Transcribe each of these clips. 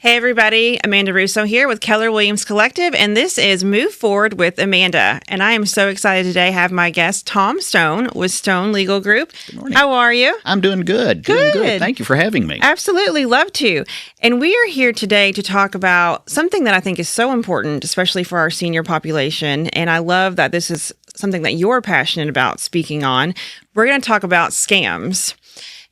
Hey everybody, Amanda Russo here with Keller Williams Collective, and this is Move Forward with Amanda. And I am so excited today to have my guest, Tom Stone, with Stone Legal Group. Good morning. How are you? I'm doing good. Doing good. Thank you for having me. Absolutely, love to. And we are here today to talk about something that I think is so important, especially for our senior population. And I love that this is something that you're passionate about speaking on. We're going to talk about scams.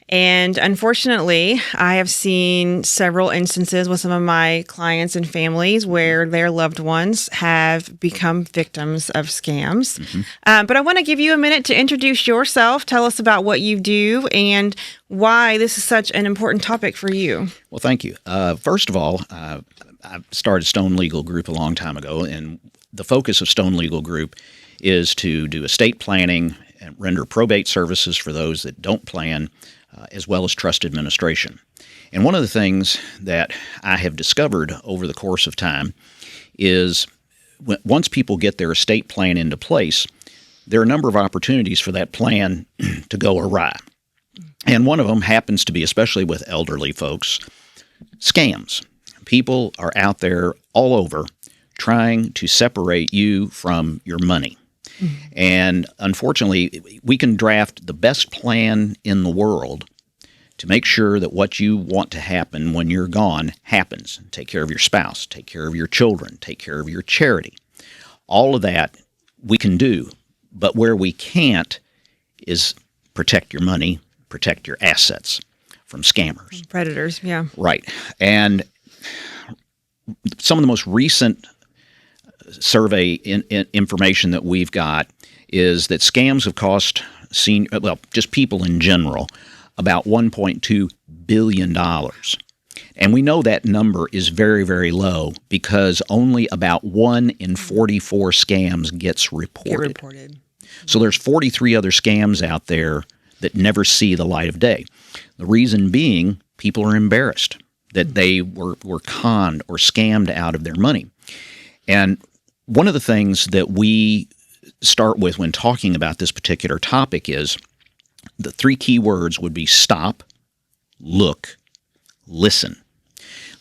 And unfortunately, I have seen several instances with some of my clients and families where their loved ones have become victims of scams. But I want to give you a minute to introduce yourself, tell us about what you do, and why this is such an important topic for you. Well, thank you. First of all, I started Stone Legal Group a long time ago, and the focus of Stone Legal Group is to do estate planning and render probate services for those that don't plan, as well as trust administration. And one of the things that I have discovered over the course of time is once people get their estate plan into place, there are a number of opportunities for that plan to go awry. And one of them happens to be, especially with elderly folks, scams. People are out there all over trying to separate you from your money. And unfortunately, we can draft the best plan in the world to make sure that what you want to happen when you're gone happens. Take care of your spouse, take care of your children, take care of your charity. All of that we can do, but where we can't is protect your money, protect your assets from scammers. Predators, yeah. Right. And some of the most recent survey information that we've got is that scams have cost just people in general about $1.2 billion. And we know that number is very, very low because only about 1 in 44 scams gets reported. So there's 43 other scams out there that never see the light of day. The reason being, people are embarrassed that they were conned or scammed out of their money. And one of the things that we start with when talking about this particular topic is the 3 key words would be stop, look, listen.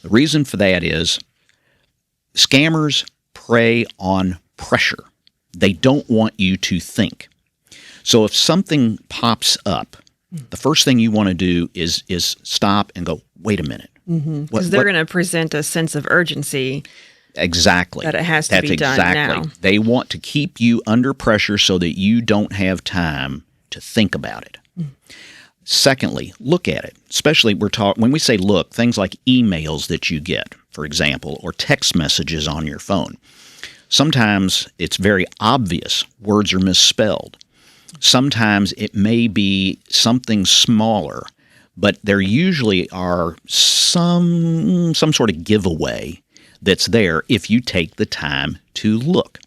The reason for that is scammers prey on pressure. They don't want you to think. So if something pops up, the first thing you want to do is stop and go, wait a minute. Because they're going to present a sense of urgency. Exactly. That it has to be done now. They want to keep you under pressure so that you don't have time to think about it. Secondly, look at it. Especially when we say look, things like emails that you get, for example, or text messages on your phone. Sometimes it's very obvious words are misspelled. Sometimes it may be something smaller, but there usually are some sort of giveaway that's there if you take the time to look.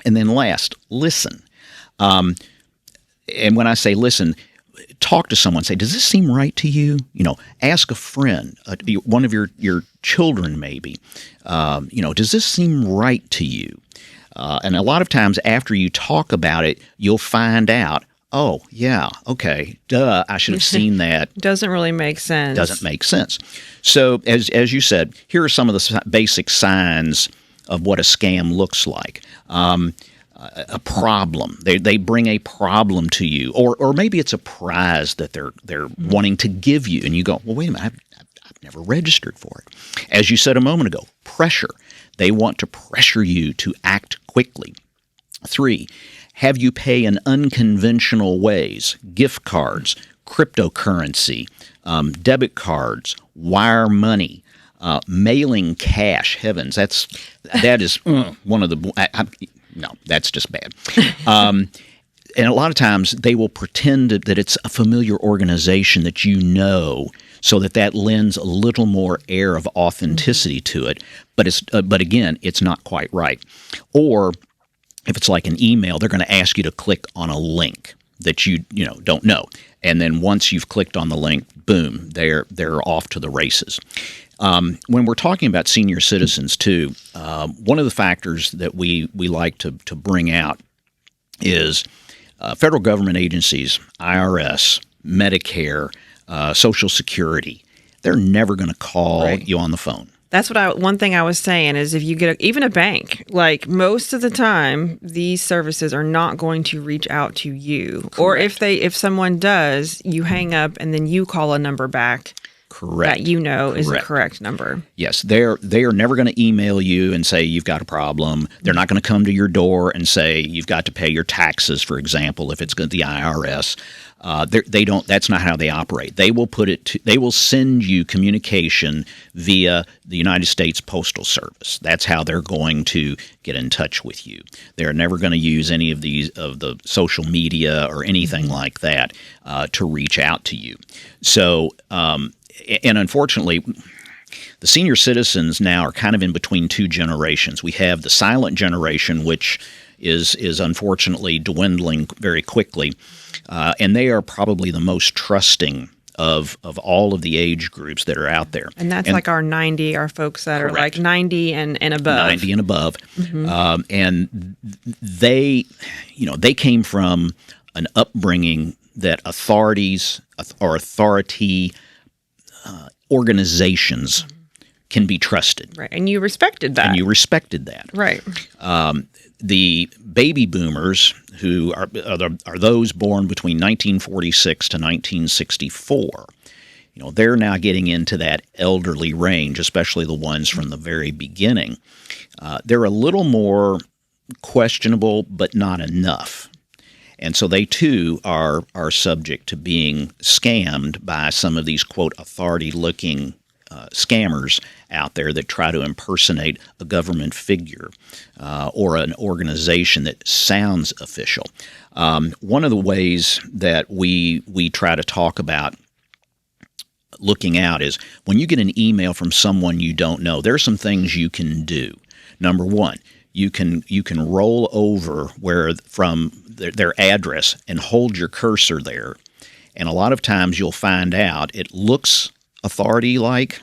And then last, listen. And when I say listen, talk to someone. Say, does this seem right to you? Ask a friend, one of your children maybe. Does this seem right to you? And a lot of times after you talk about it, you'll find out, oh, yeah, okay, duh, I should have seen that. Doesn't really make sense. Doesn't make sense. So as you said, here are some of the basic signs of what a scam looks like. A problem. They bring a problem to you, or maybe it's a prize that they're wanting to give you, and you go, well, wait a minute, I've never registered for it. As you said a moment ago, pressure. They want to pressure you to act quickly. 3, have you pay in unconventional ways, gift cards, cryptocurrency, debit cards, wire money, mailing cash. Heavens, that is one of the. No, that's just bad. And a lot of times they will pretend that it's a familiar organization that you know, so that lends a little more air of authenticity to it. But again, it's not quite right. Or if it's like an email, they're going to ask you to click on a link that you don't know, and then once you've clicked on the link, boom, they're off to the races. When we're talking about senior citizens too, one of the factors that we like to bring out is federal government agencies, IRS, Medicare, Social Security. They're never going to call you on the phone. That's one thing I was saying is if you get even a bank, like most of the time, these services are not going to reach out to you. Correct. Or if someone does, you hang up and then you call a number back. Correct. That you know is the correct number. Yes, they are never going to email you and say you've got a problem. They're not going to come to your door and say you've got to pay your taxes, for example, if it's the IRS. They don't. That's not how they operate. They will they will send you communication via the United States Postal Service. That's how they're going to get in touch with you. They're never going to use any of the social media or anything like that to reach out to you. So. And unfortunately, the senior citizens now are kind of in between two generations. We have the silent generation, which is unfortunately dwindling very quickly, and they are probably the most trusting of all of the age groups that are out there. And that's like our folks that are like 90 and above. 90 and above. And they came from an upbringing that authorities or authority organizations can be trusted. Right. And you respected that. Right. The baby boomers, who are those born between 1946 to 1964, they're now getting into that elderly range, especially the ones from the very beginning. They're a little more questionable, but not enough. And so they, too, are subject to being scammed by some of these, quote, authority-looking scammers out there that try to impersonate a government figure or an organization that sounds official. One of the ways that we try to talk about looking out is when you get an email from someone you don't know, there are some things you can do. Number one, you can roll over from their address and hold your cursor there, and a lot of times you'll find out it looks authority-like.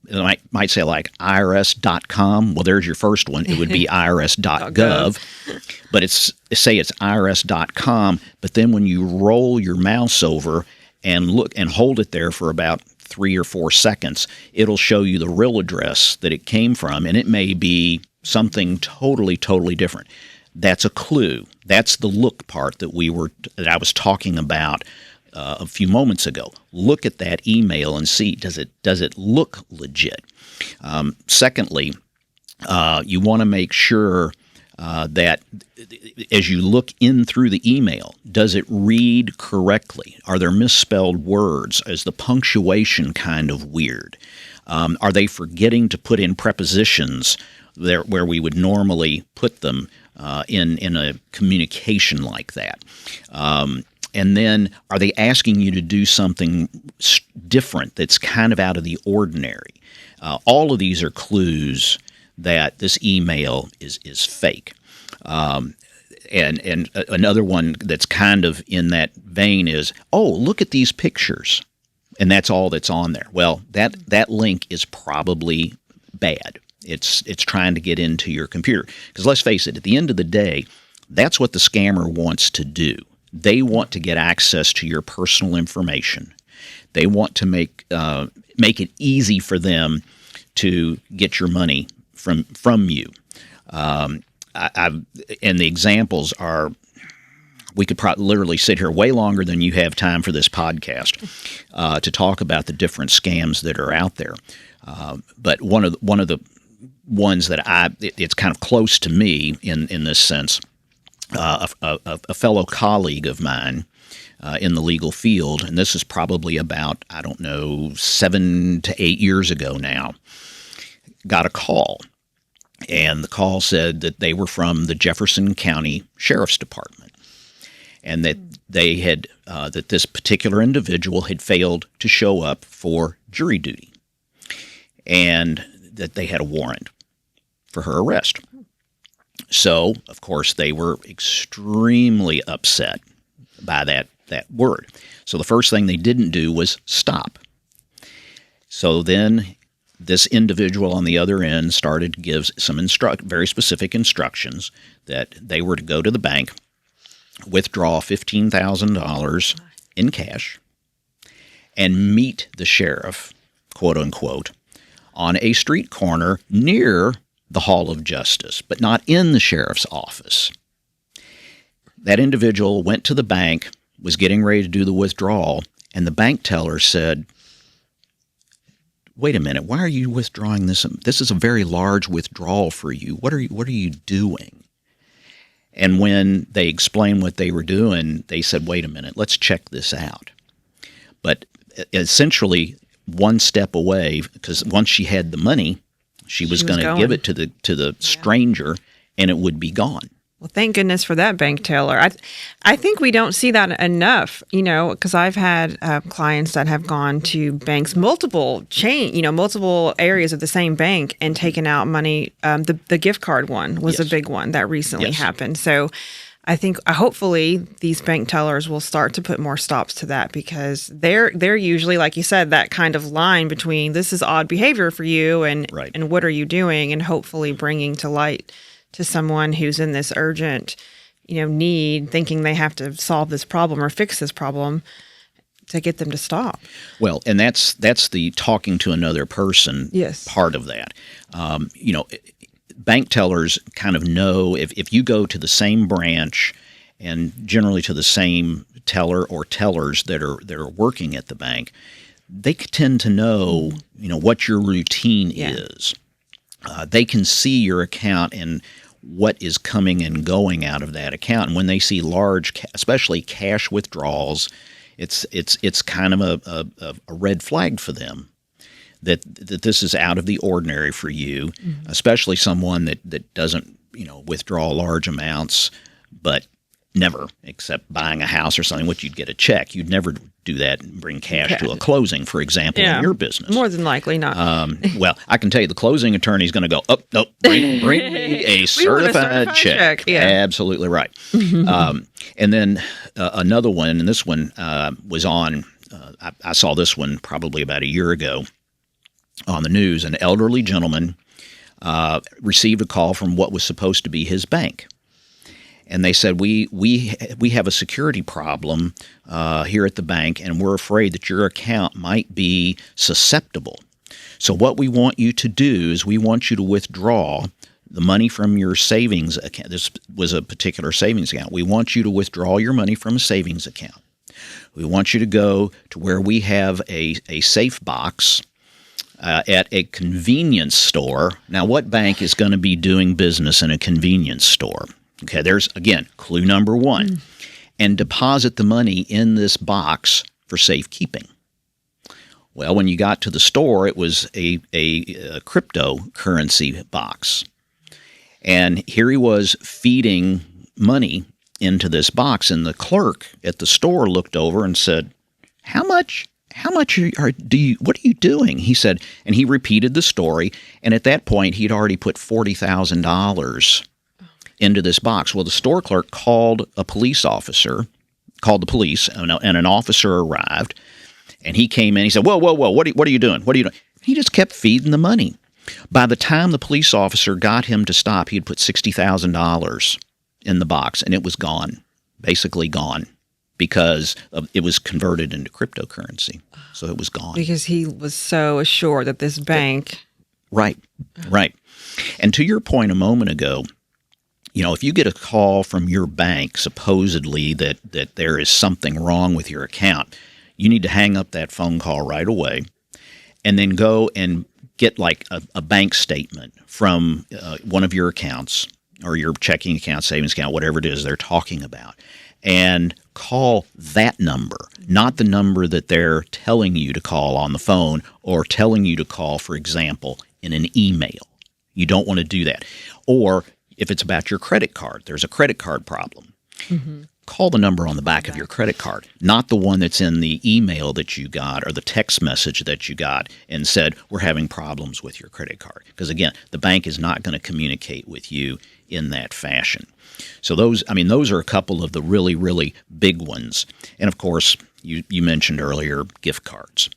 It might say like irs.com. Well, there's your first one. It would be irs.gov, but it's irs.com. But then when you roll your mouse over and look and hold it there for about 3 or 4 seconds, it'll show you the real address that it came from, and it may be something totally, totally different. That's a clue. That's the look part that I was talking about a few moments ago. Look at that email and see, does it look legit? Secondly, you want to make sure that as you look in through the email, does it read correctly? Are there misspelled words? Is the punctuation kind of weird? Are they forgetting to put in prepositions there where we would normally put them in a communication like that? And then are they asking you to do something different that's kind of out of the ordinary? All of these are clues that this email is fake. And another one that's kind of in that vein is, oh, look at these pictures. And that's all that's on there. Well, that link is probably bad. It's trying to get into your computer. Because let's face it, at the end of the day, that's what the scammer wants to do. They want to get access to your personal information. They want to make it easy for them to get your money from you. And the examples are, we could literally sit here way longer than you have time for this podcast to talk about the different scams that are out there. But one of the ones that it's kind of close to me in this sense. A fellow colleague of mine in the legal field, and this is probably about, 7 to 8 years ago now, got a call. And the call said that they were from the Jefferson County Sheriff's Department, and that they had that this particular individual had failed to show up for jury duty, and that they had a warrant for her arrest. So, of course, they were extremely upset by that word. So the first thing they didn't do was stop. So then this individual on the other end started to give some very specific instructions that they were to go to the bank, withdraw $15,000 in cash, and meet the sheriff, quote unquote, on a street corner near the Hall of Justice, but not in the sheriff's office. That individual went to the bank, was getting ready to do the withdrawal, and the bank teller said, "Wait a minute, why are you withdrawing this? This is a very large withdrawal for you. What are you doing?" And when they explained what they were doing, they said, "Wait a minute, let's check this out." But essentially, one step away, because once she had the money, she was going to give it to the stranger, and it would be gone. Well, thank goodness for that bank teller. I think we don't see that enough, because I've had clients that have gone to banks, multiple areas of the same bank, and taken out money. The gift card one was a big one that recently happened. So I think hopefully these bank tellers will start to put more stops to that, because they're usually, like you said, that kind of line between this is odd behavior for you and what are you doing, and hopefully bringing to light to someone who's in this urgent, need, thinking they have to solve this problem or fix this problem, to get them to stop. Well, and that's the talking to another person part of that. Bank tellers kind of know if you go to the same branch and generally to the same teller or tellers that are working at the bank, they tend to know, what your routine is. They can see your account and what is coming and going out of that account. And when they see large, especially cash withdrawals, it's kind of a red flag for them that this is out of the ordinary for you, especially someone that doesn't withdraw large amounts, but never, except buying a house or something, which you'd get a check. You'd never do that and bring cash to a closing, for example, in your business. More than likely not. Well, I can tell you the closing attorney is going to go, "Oh, no, bring me a certified check." Yeah. Absolutely right. And then another one, and this one was on, I saw this one probably about a year ago on the news. An elderly gentleman received a call from what was supposed to be his bank. And they said, we have a security problem here at the bank, and we're afraid that your account might be susceptible. So what we want you to do is we want you to withdraw the money from your savings account. This was a particular savings account. We want you to withdraw your money from a savings account. We want you to go to where we have a safe box at a convenience store. Now, what bank is going to be doing business in a convenience store? Okay, there's, again, clue number one. And deposit the money in this box for safekeeping. Well, when you got to the store, it was a cryptocurrency box. And here he was feeding money into this box, and the clerk at the store looked over and said, How much what are you doing? He said, and he repeated the story, and at that point, he'd already put $40,000 into this box. Well, the store clerk called the police, and an officer arrived, and he came in. He said, "Whoa, what are you doing? What are you doing?" He just kept feeding the money. By the time the police officer got him to stop, he had put $60,000 in the box, and it was gone, basically gone, because it was converted into cryptocurrency. So it was gone. Because he was so assured that this bank... Right. And to your point a moment ago, if you get a call from your bank, supposedly that there is something wrong with your account, you need to hang up that phone call right away and then go and get like a bank statement from one of your accounts or your checking account, savings account, whatever it is they're talking about, and call that number, not the number that they're telling you to call on the phone or telling you to call, for example, in an email. You don't want to do that. Or if it's about your credit card, there's a credit card problem. Call the number on the back of your credit card, not the one that's in the email that you got or the text message that you got and said, "We're having problems with your credit card." Because again, the bank is not going to communicate with you in that fashion. So those are a couple of the really, really big ones. And of course, you mentioned earlier gift cards.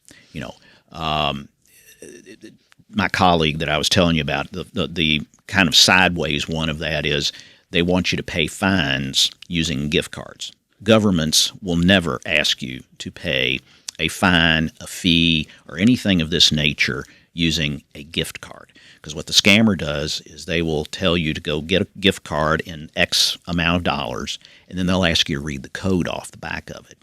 My colleague that I was telling you about, the kind of sideways one of that is they want you to pay fines using gift cards. Governments will never ask you to pay a fine, a fee, or anything of this nature using a gift card. Because what the scammer does is they will tell you to go get a gift card in X amount of dollars, and then they'll ask you to read the code off the back of it.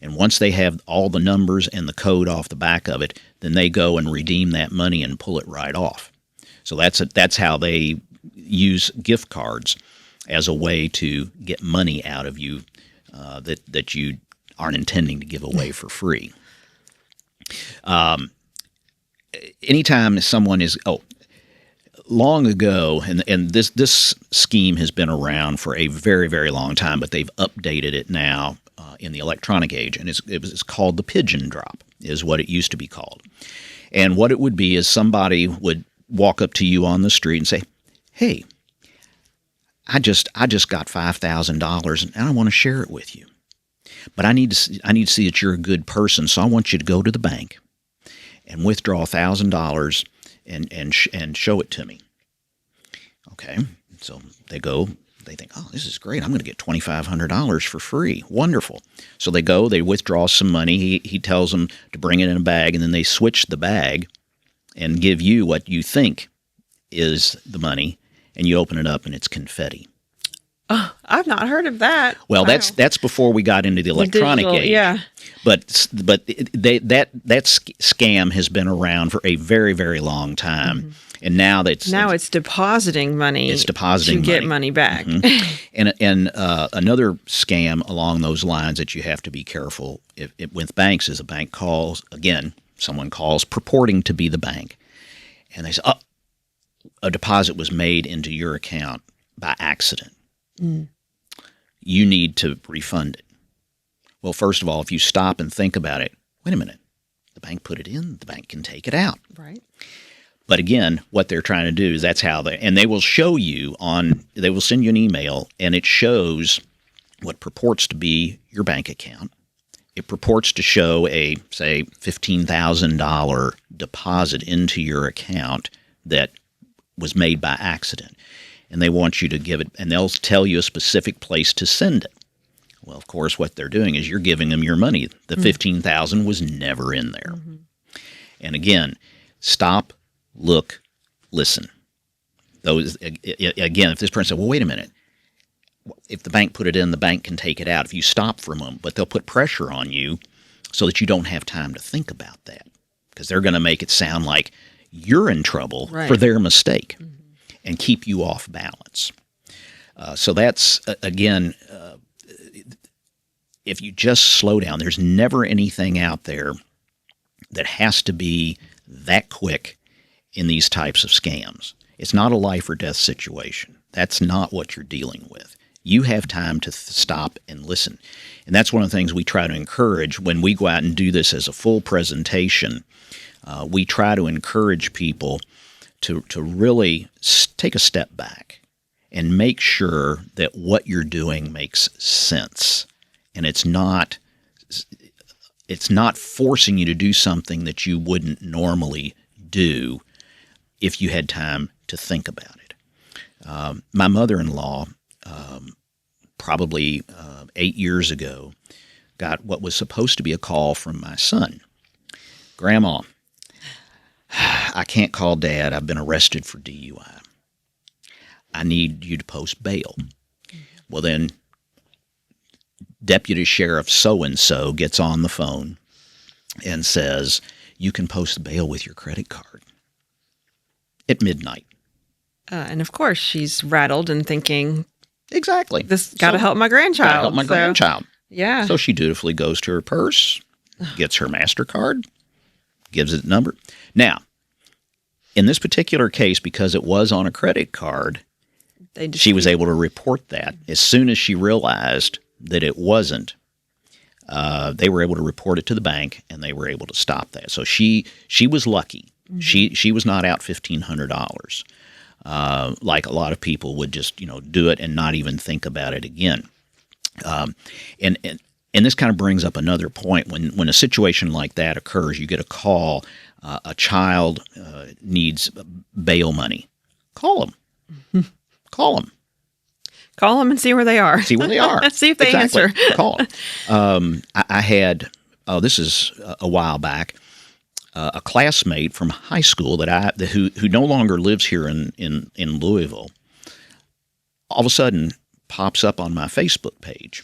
And once they have all the numbers and the code off the back of it, then they go and redeem that money and pull it right off. So that's how they use gift cards as a way to get money out of you that you aren't intending to give away for free. Anytime someone is long ago, and this scheme has been around for a very, very long time, but they've updated it now in the electronic age, and it's called the pigeon drop, is what it used to be called. And what it would be is somebody would walk up to you on the street and say, "Hey, I just got $5,000, and I want to share it with you, but I need to see that you're a good person, so I want you to go to the bank and withdraw $1,000 and show it to me." Okay, so they go. They think, "Oh, this is great. I'm going to get $2,500 for free. Wonderful." So they go. They withdraw some money. He tells them to bring it in a bag, and then they switch the bag and give you what you think is the money, and you open it up, and it's confetti. Oh, I've not heard of that. Well, Wow. that's before we got into the electronic digital, age. yeah. But that scam has been around for a very, very long time, and now it's depositing money. It's depositing to get money back. And another scam along those lines that you have to be careful with banks is someone calls purporting to be the bank, and they say, "Oh, a deposit was made into your account by accident. You need to refund it." Well, first of all, if you stop and think about it, wait a minute, the bank put it in, the bank can take it out. Right. But again, what they're trying to do is they will show you they will send you an email, and it shows what purports to be your bank account. It purports to show say, $15,000 deposit into your account that was made by accident. And they want you to give it, and they'll tell you a specific place to send it. Well, of course, what they're doing is you're giving them your money. The $15,000 was never in there. And again, stop, look, listen. Again, if this person said, "Well, wait a minute. If the bank put it in, the bank can take it out." If you stop for a moment, but they'll put pressure on you so that you don't have time to think about that, because they're going to make it sound like you're in trouble for their mistake and keep you off balance. So that's, again, if you just slow down, there's never anything out there that has to be that quick in these types of scams. It's not a life or death situation. That's not what you're dealing with. You have time to stop and listen. And that's one of the things we try to encourage when we go out and do this as a full presentation. We try to encourage people to really take a step back and make sure that what you're doing makes sense. And it's not forcing you to do something that you wouldn't normally do if you had time to think about it. My mother-in-law, probably 8 years ago, got what was supposed to be a call from my son. "Grandma, I can't call Dad. I've been arrested for DUI. I need you to post bail." Well, then Deputy Sheriff so-and-so gets on the phone and says, "You can post bail with your credit card at midnight." And of course, she's rattled and thinking, Exactly. "This got to help my grandchild." Gotta help my grandchild. Yeah. So she dutifully goes to her purse, gets her MasterCard, gives it the number. Now, in this particular case, because it was on a credit card, she was able to report that. As soon as she realized that it wasn't, they were able to report it to the bank, and they were able to stop that. So she was lucky. She was not out $1,500 like a lot of people would just do it and not even think about it again. And this kind of brings up another point. When a situation like that occurs, you get a call, a child needs bail money. Call them. Call them. Call them and see where they are. See where they are. See if they answer. Call them. I had, this is a while back, a classmate from high school who no longer lives here in Louisville, all of a sudden pops up on my Facebook page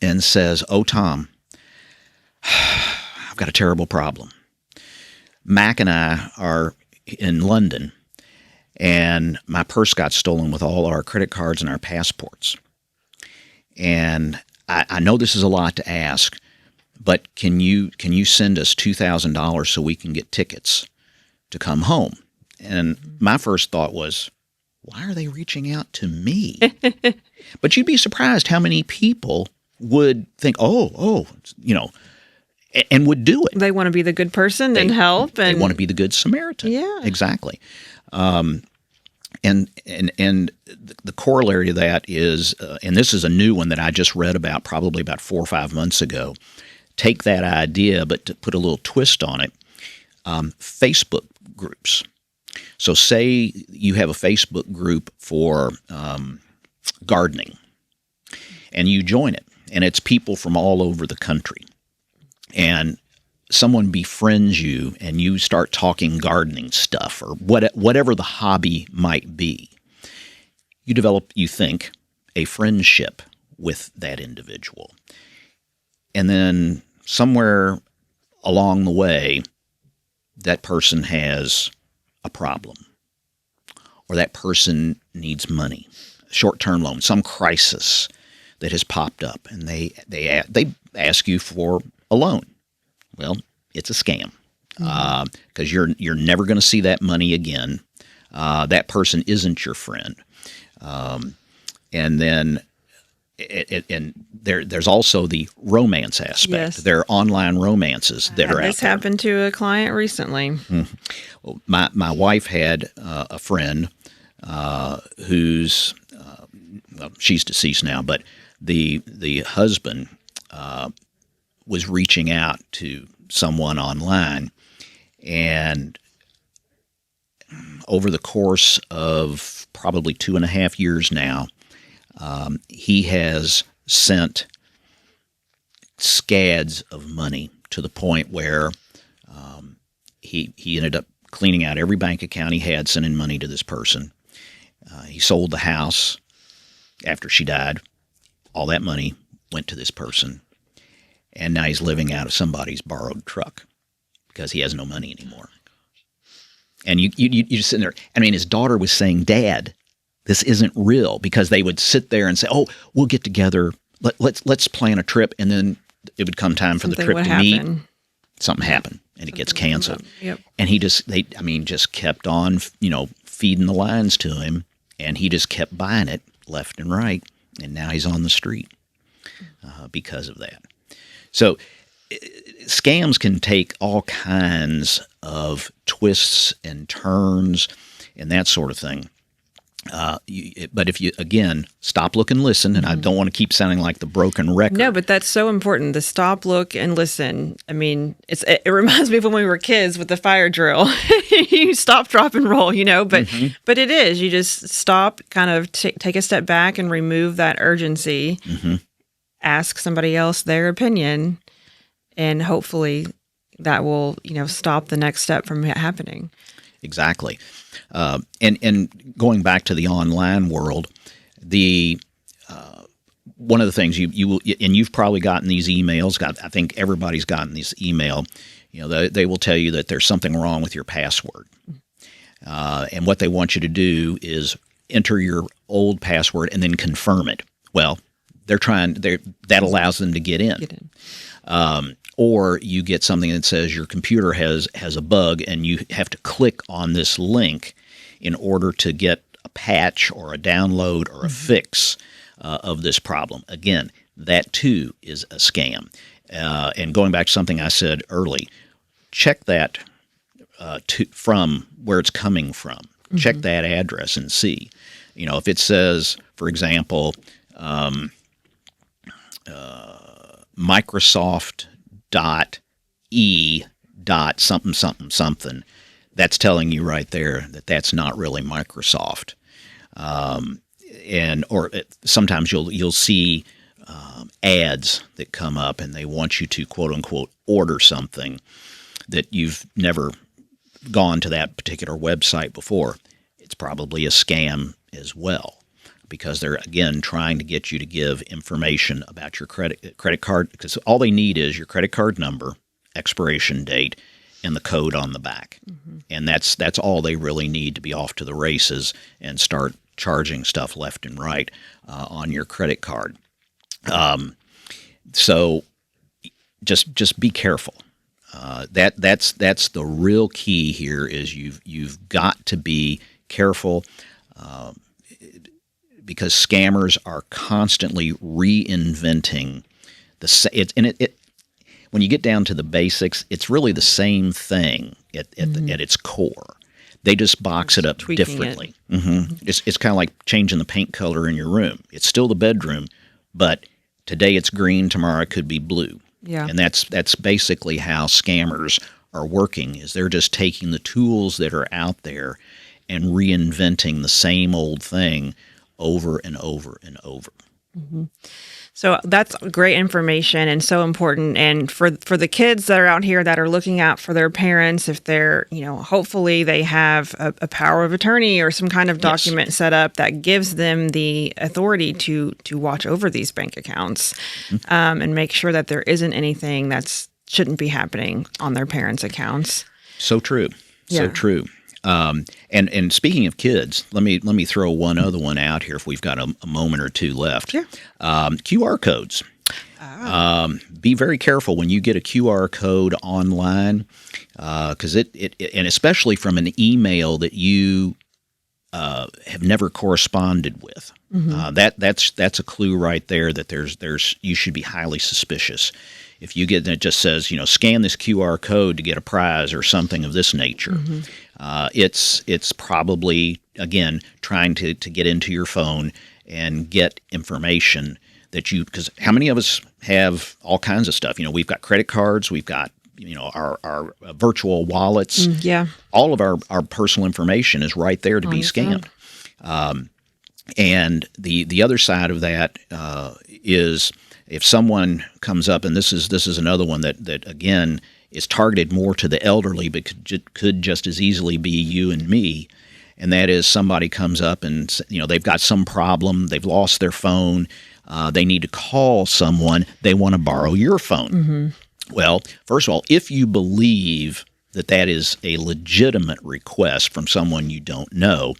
and says, "Oh, Tom, I've got a terrible problem. Mac and I are in London, and my purse got stolen with all our credit cards and our passports. And I know this is a lot to ask, but can you send us $2,000 so we can get tickets to come home?" And my first thought was, why are they reaching out to me? But you'd be surprised how many people would think, and would do it. They want to be the good person and help. They want to be the good Samaritan. Yeah. Exactly. And the corollary to that is, and this is a new one that I just read about probably about 4 or 5 months ago. Take that idea, but to put a little twist on it, Facebook groups. So say you have a Facebook group for gardening, and you join it, and it's people from all over the country. And someone befriends you, and you start talking gardening stuff or whatever the hobby might be. You develop, you think, a friendship with that individual. And then somewhere along the way, that person has a problem, or that person needs money, short-term loan, some crisis that has popped up, and they ask you for a loan. Well, it's a scam, because you're never going to see that money again. That person isn't your friend, and then there's also the romance aspect. Yes. There are online romances that are out there. This happened to a client recently. Well, my wife had a friend who's well, she's deceased now, but the husband was reaching out to someone online, and over the course of probably 2.5 years now, he has sent scads of money to the point where he ended up cleaning out every bank account he had, sending money to this person. He sold the house after she died. All that money went to this person. And now he's living out of somebody's borrowed truck because he has no money anymore. And you just sitting there. I mean, his daughter was saying, "Dad, this isn't real," because they would sit there and say, "Oh, we'll get together. Let's plan a trip," and then it would come time for the trip to meet. Something happened, and it gets canceled. Yep. And he just kept on, feeding the lines to him, and he just kept buying it left and right, and now he's on the street because of that. So scams can take all kinds of twists and turns and that sort of thing. But if you, again, stop, look, and listen, and I don't want to keep sounding like the broken record. No, but that's so important. The stop, look, and listen. I mean, it reminds me of when we were kids with the fire drill. You stop, drop, and roll, but it is. You just stop, kind of take a step back and remove that urgency. Ask somebody else their opinion, and hopefully that will, stop the next step from happening. Exactly. And going back to the online world, one of the things you've probably gotten these emails. I think everybody's gotten this email. They will tell you that there's something wrong with your password, and what they want you to do is enter your old password and then confirm it. Well, that allows them to get in. Or you get something that says your computer has a bug, and you have to click on this link in order to get a patch or a download or a fix of this problem. Again, that too is a scam. And going back to something I said early, check that from where it's coming from. Check that address and see. If it says, for example, Microsoft .e.something, that's telling you right there that that's not really Microsoft. Sometimes you'll see ads that come up, and they want you to, quote unquote, order something. that you've never gone to that particular website before, it's probably a scam as well, because they're, again, trying to get you to give information about your credit card, because all they need is your credit card number, expiration date, and the code on the back. And that's all they really need to be off to the races and start charging stuff left and right on your credit card. So just be careful. That's the real key here. Is you've got to be careful, because scammers are constantly reinventing when you get down to the basics, it's really the same thing at its core. They just box it up differently. It's kind of like changing the paint color in your room. It's still the bedroom, but today it's green, tomorrow it could be blue. Yeah. And that's basically how scammers are working, is they're just taking the tools that are out there and reinventing the same old thing over and over and over. So that's great information and so important. And for the kids that are out here that are looking out for their parents, if they're, hopefully they have a power of attorney or some kind of document set up that gives them the authority to watch over these bank accounts, and make sure that there isn't anything that shouldn't be happening on their parents' accounts. So true. Yeah. So true. And speaking of kids, let me throw one other one out here if we've got a moment or two left. Sure. QR codes. Be very careful when you get a QR code online, because it and especially from an email that you have never corresponded with. That's a clue right there that you should be highly suspicious. If you get that just says, scan this QR code to get a prize or something of this nature, it's probably, again, trying to get into your phone and get information because how many of us have all kinds of stuff? We've got credit cards, we've got, our virtual wallets. All of our personal information is right there to be scammed. And the other side of that is, if someone comes up, and this is another one that again is targeted more to the elderly, but could just as easily be you and me, and that is somebody comes up and they've got some problem, they've lost their phone, they need to call someone, they want to borrow your phone. Well, first of all, if you believe that is a legitimate request from someone you don't know,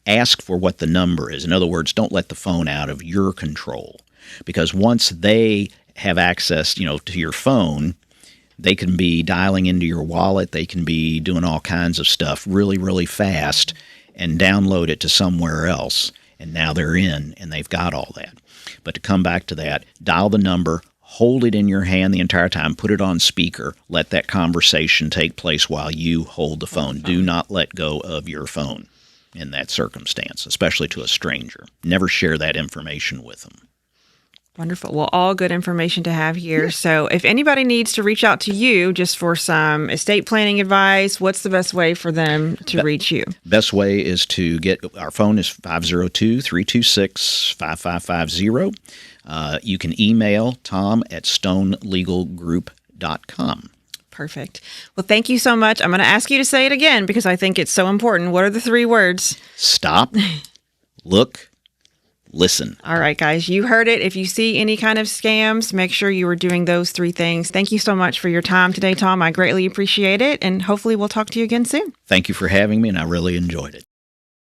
ask for what the number is. In other words, don't let the phone out of your control. Because once they have access, to your phone, they can be dialing into your wallet. They can be doing all kinds of stuff really, really fast and download it to somewhere else. And now they're in and they've got all that. But to come back to that, dial the number, hold it in your hand the entire time, put it on speaker, let that conversation take place while you hold the phone. Do not let go of your phone in that circumstance, especially to a stranger. Never share that information with them. Wonderful. Well, all good information to have here. Yeah. So if anybody needs to reach out to you just for some estate planning advice, what's the best way for them to reach you? Best way is to get our phone is 502-326-5550. You can email tom@stonelegalgroup.com. Perfect. Well, thank you so much. I'm going to ask you to say it again because I think it's so important. What are the 3 words? Stop, look, listen. All right, guys, you heard it. If you see any kind of scams, make sure you are doing those 3 things. Thank you so much for your time today, Tom. I greatly appreciate it, and hopefully we'll talk to you again soon. Thank you for having me, and I really enjoyed it.